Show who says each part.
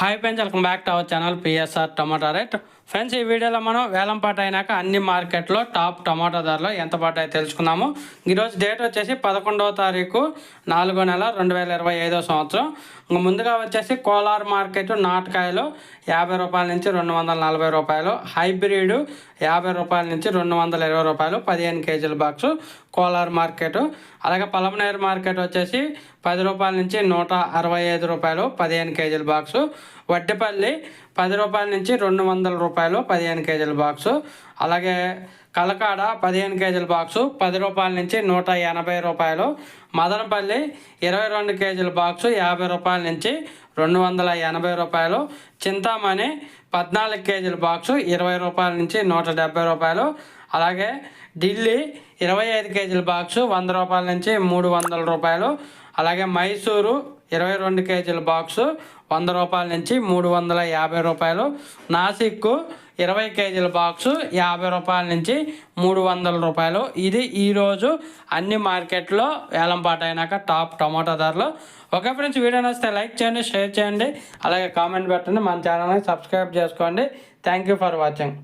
Speaker 1: Hi friends, welcome back to our channel PSR tomato rate. Friends, ఈ వీడియోలో మనం వేలంపాట అయినాక అన్ని మార్కెట్లో టాప్ టమాటా ధరలు ఎంత పడ్డాయో తెలుసుకుందాము. ఈరోజు డేట్ వచ్చేసి 11వ తారీఖు 4వ నెల 2025 సంవత్సరం. ముందుగా వచ్చేసి కోలార్ మార్కెట్ నాటకాయలు 50 రూపాయల నుంచి 240 రూపాయలు, హైబ్రిడ్ 50 రూపాయల నుంచి 220 రూపాయలు 15 కేజీల బాక్సు కోలార్ మార్కెట్. అలాగే పలమనేరు మార్కెట్ వచ్చేసి 10 రూపాయల నుంచి 165 రూపాయలు 15 కేజీల బాక్సు. వడ్డిపల్లి 10 రూపాయల నుంచి 200 రూపాయలు 15 కేజీల బాక్సు. అలాగే కలకాడ 15 కేజీల బాక్సు 10 రూపాయల నుంచి 180 రూపాయలు. మదనపల్లి 22 కేజీల బాక్సు 50 రూపాయల నుంచి 280 రూపాయలు. చింతామణి 14 కేజీల బాక్సు 20 రూపాయల నుంచి 170 రూపాయలు. అలాగే ఢిల్లీ 25 కేజీల బాక్సు 100 రూపాయల నుంచి 300 రూపాయలు. అలాగే మైసూరు 22 కేజీల బాక్సు 100 రూపాయల నుంచి 350 రూపాయలు. నాసిక్ 20 కేజీల బాక్సు 50 రూపాయల నుంచి 300 రూపాయలు. ఇది ఈరోజు అన్ని మార్కెట్లో వేలంపాట అయినాక టాప్ టమాటా ధరలు. ఓకే ఫ్రెండ్స్, వీడియో నచ్చితే లైక్ చేయండి, షేర్ చేయండి, అలాగే కామెంట్ పెట్టండి, మన ఛానల్ని సబ్స్క్రైబ్ చేసుకోండి. Thank you for watching.